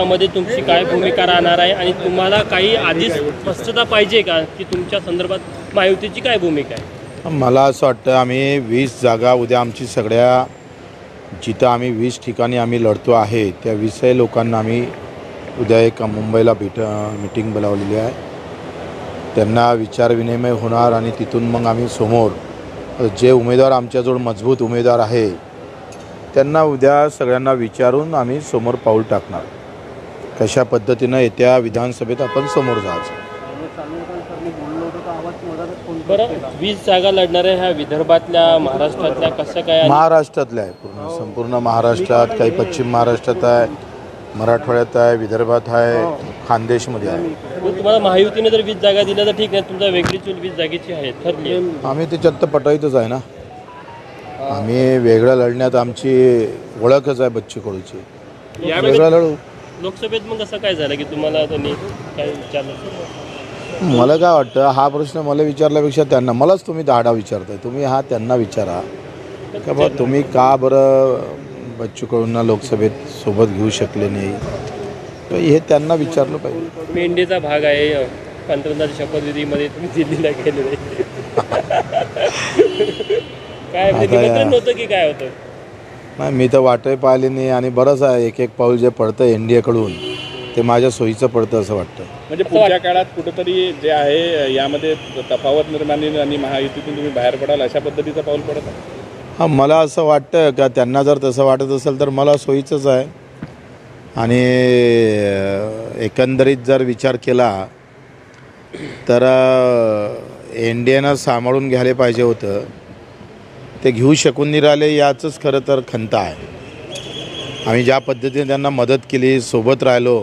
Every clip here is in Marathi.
संदर्भामध्ये तुमची काय भूमिका राहणार आहे आणि तुम्हाला काही आधीच स्पष्टता पाहिजे का की तुमच्या संदर्भात महायुतीची काय भूमिका आहे? मला असं वाटतं आम्ही 20 जागा उद्या आमची सगळ्या जिथं आम्ही 20 ठिकाणी आम्ही लढतो आहे त्या 20 लोकांना आम्ही उद्या एक मुंबईला मीटिंग बोलावलेली आहे. त्यांना विचारविनिमय होणार आणि तिथून मग आम्ही समोर जे उमेदवार आमच्याजवळ मजबूत उमेदवार आहे त्यांना उद्या सगळ्यांना विचारून आम्ही समोर पाऊल टाकणार. कशा पद्धतीनं येत्या विधानसभेत आपण समोर जायचं. बरं, 20 जागा लढणाऱ्या ह्या विदर्भातल्या महाराष्ट्रातल्या कसं काय? महाराष्ट्रातल्या आहे, संपूर्ण महाराष्ट्रात, काही पश्चिम महाराष्ट्रात आहे, मराठवाड्यात आहे, विदर्भात आहे, खानदेशमध्ये आहे. तुम्हाला महायुतीने जर 20 जागा दिल्या तर ठीक आहे, तुमचा वेगळी चूल 20 जागेची आहे ठरली. आम्ही त्याच्यात तर पटाईतच आहे ना. आम्ही वेगळं लढण्यात आमची ओळखच आहे बच्चू कडूची. वेगळं लढू. लोकसभेत मग असं काय झालं की तुम्हाला त्यांनी काय विचारलं? मला काय वाटतं हा प्रश्न मला विचारल्यापेक्षा त्यांना, मलाच तुम्ही दाडा विचारताय. तुम्ही हा त्यांना विचारा का बा तुम्ही का बरं बच्चू कडूंना लोकसभेत सोबत घेऊ शकले नाही, तर हे त्यांना विचारलं पाहिजे. मेंढीचा भाग आहे पंतप्रधान शपथविधीमध्ये तुम्ही दिल्लीला गेले नाही. काय निमंत्रण होतं की काय होतं? नाही, मी तर वाटही पाहिली नाही आणि बरंच आहे एक एक पाऊल जे पडतं NDAकडून ते माझ्या सोयीचं पडतं असं वाटतं. म्हणजे पुढच्या काळात कुठंतरी जे आहे यामध्ये तफावत निर्माण आणि महायुतीतून तुम्ही बाहेर पडाल अशा पद्धतीचं पाऊल पडत आहे? हां, मला असं वाटतं का त्यांना जर तसं वाटत असेल तर मला सोयीचंच आहे. आणि एकंदरीत जर विचार केला तर NDAनं सांभाळून घ्यायला पाहिजे होतं, ते घेऊ शकून नाही राहिले याचंच खरं तर खंत आहे. आम्ही ज्या पद्धतीने त्यांना मदत केली, सोबत राहिलो,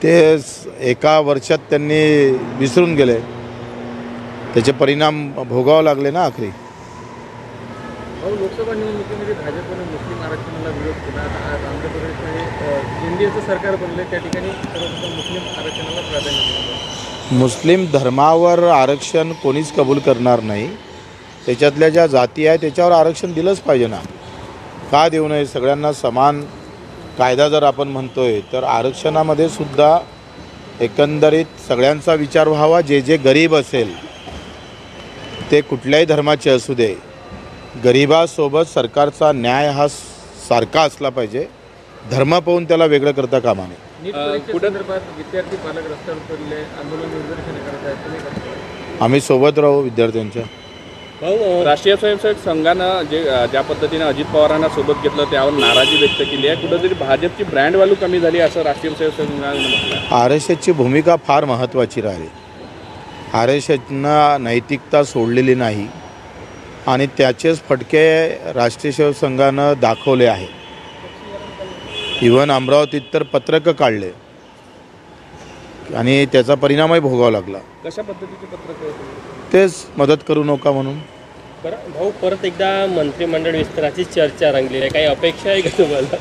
ते एका वर्षात त्यांनी विसरून गेले. त्याचे परिणाम भोगावे लागले ना आखरी. लोकसभा निवडणुकीमध्ये भाजपने मुस्लिम आरक्षणाला विरोध केला. आज आंध्र प्रदेशमध्ये NDAचं सरकार बनले, त्या ठिकाणी सर्वप्रथम मुस्लिम आरक्षणाला प्राधान्य दिलं. मुस्लिम धर्मावर आरक्षण कोणीच कबूल करणार नाही. त्याच्यातल्या ज्या जाती आहे त्याच्यावर आरक्षण दिलंच पाहिजे ना. का देऊ नये? सगळ्यांना समान कायदा जर आपण म्हणतोय तर आरक्षणामध्ये सुद्धा एकंदरीत सगळ्यांचा विचार व्हावा. जे जे गरीब असेल ते कुठल्याही धर्माचे असू दे, गरिबासोबत सरकारचा न्याय हा सारखा असला पाहिजे. धर्म पाहून त्याला वेगळं करता कामा नये. विद्यार्थी पालक रस्त्यावर पडले, आंदोलन निदर्शने करत आहेत, तुम्ही कसं करता? आम्ही सोबत राहू विद्यार्थ्यांच्या. राष्ट्रीय स्वयंसेवक संघानं ज्या पद्धतीने अजित पवारांना सोबत घेतलं त्यावर नाराजी व्यक्त केली आहे. कुठंतरी भाजपची ब्रँड व्हॅल्यू कमी झाली असं राष्ट्रीय स्वयंसेवक संघानं म्हटलं. RSSची भूमिका फार महत्त्वाची राहिली. RSSनं नैतिकता सोडलेली नाही आणि त्याचेच फटके राष्ट्रीय सेवक संघानं दाखवले आहे. इव्हन अमरावतीत तर पत्रकं काढले आणि त्याचा परिणामही भोगावा लागला. कशा पद्धतीचे पत्रक? तेच मदत करू नका म्हणून. बरं भाऊ, परत एकदा मंत्रिमंडळ विस्ताराची चर्चा रंगलेली आहे, काही अपेक्षा आहे का तुम्हाला?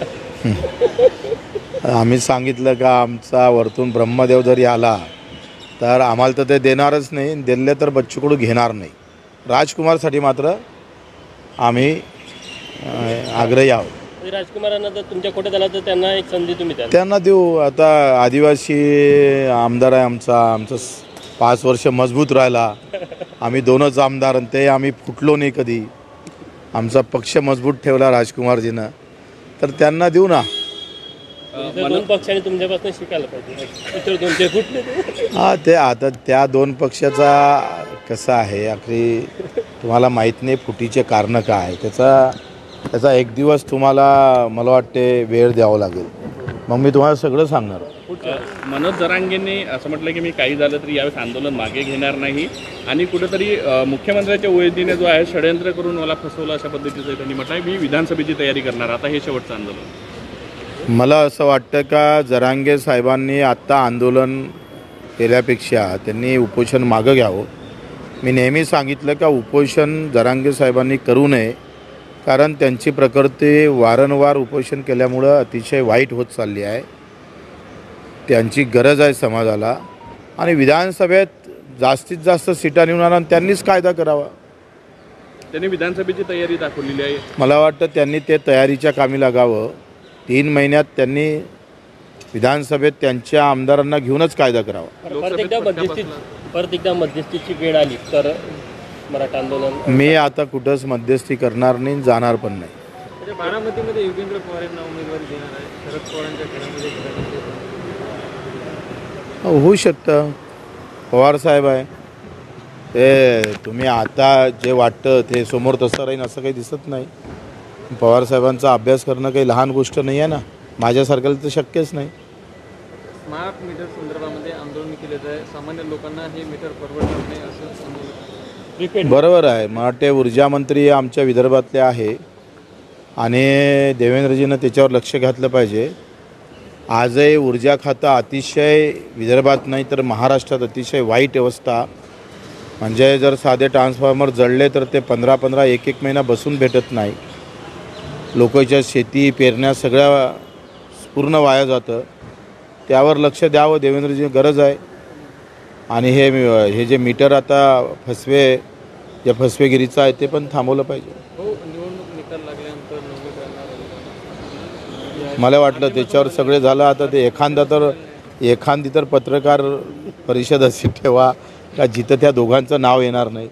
आम्ही सांगितलं का आमचा वरतून ब्रह्मदेव जरी आला तर आम्हाला तर ते देणारच नाही, दिले तर बच्चू कडू घेणार नाही. राजकुमारसाठी मात्र आम्ही आग्रही आहोत. राजकुमारांना जर तुमच्या कोट्यात आला तर त्यांना एक संधी तुम्ही त्यांना देऊ. आता आदिवासी आमदार आहे आमचा 5 वर्ष मजबूत राहिला. आम्ही 2च आमदार आणि ते आम्ही फुटलो नाही कधी. आमचा पक्ष मजबूत ठेवला राजकुमारजीनं, तर त्यांना देऊ ना. 2 पक्षांनी तुमच्यापासून शिकायला पाहिजे. इतर 2 फुटले. हां, ते आता त्या 2 पक्षाचा कसं आहे आखरी तुम्हाला माहीत नाही फुटीचे कारणं काय आहे. त्याचा एक दिवस तुम्हाला मला वाटते वेळ द्यावा लागेल, मग मी तुम्हाला सगळं सांगणार. मनोज जरांगेंनी असं म्हटलं की मी काही झालं तरी यावेळेस आंदोलन मागे घेणार नाही आणि कुठेतरी मुख्यमंत्र्यांच्या वतीने जो आहे षडयंत्र करून मला फसवलं अशा पद्धतीचं त्यांनी म्हटलं आहे. मी विधानसभेची तयारी करणार, आता हे शेवटचं आंदोलन. मला असं वाटतं का जरांगे साहेबांनी आत्ता आंदोलन केल्यापेक्षा त्यांनी उपोषण मागं घ्यावं. मी नेहमी सांगितलं का उपोषण जरांगे साहेबांनी करू नये, कारण त्यांची प्रकृती वारंवार उपोषण केल्यामुळं अतिशय वाईट होत चालली आहे. त्यांची गरज आहे समाजाला आणि विधानसभेत जास्तीत जास्त सीटा निवडून आणून त्यांनीच कायदा करावा. त्यांनी विधानसभेची तयारी दाखवलेली आहे. मला वाटतं त्यांनी ते तयारीच्या कामी लागावं. 3 महिन्यात त्यांनी विधानसभेत त्यांच्या आमदारांना घेऊनच कायदा करावा. परत एकदा मध्यस्थीची वेळ आली तर मराठा आंदोलन मी आता कुठंच मध्यस्थी करणार नाही, जाणार पण नाही. म्हणजे बारामतीमध्ये योगेंद्र पवार यांना उमेदवारी देणार आहे. शरद पवारांच्या घरामध्ये होऊ शकतं. पवार साहेब आहे ते, तुम्ही आता जे वाटतं ते समोर तसं राहील असं काही दिसत नाही. पवार साहेबांचा अभ्यास करणं काही लहान गोष्ट नाही आहे ना, माझ्यासारख्याला तर शक्यच नाही. स्मार्ट मीटर संदर्भामध्ये आंदोलन केले जाते. सामान्य लोकांना हे मीटर परवडणार नाही असं आंदोलन. प्रीपेड बरोबर आहे. मला वाटते ऊर्जा मंत्री आमच्या विदर्भातले आहे आणि देवेंद्रजीनं त्याच्यावर लक्ष घातलं पाहिजे. आजही ऊर्जा खातं अतिशय विदर्भात नाही तर महाराष्ट्रात अतिशय वाईट अवस्था. म्हणजे जर साधे ट्रान्सफॉर्मर जळले तर ते 15-15 एक महिना बसून भेटत नाही. लोकांच्या शेती पेरण्या सगळ्या पूर्ण वाया जातं. त्यावर लक्ष द्यावं देवेंद्रजी, गरज आहे. आणि हे जे मीटर आता जे फसवेगिरीचं आहे ते पण थांबवलं पाहिजे. हो, निवडणूक निकाल लागल्यानंतर नोंदणी करणार. मला वाटलं त्याच्यावर सगळे झालं. आता ते एखादी तर पत्रकार परिषद अशी ठेवा का जिथं त्या दोघांचं नाव येणार नाही.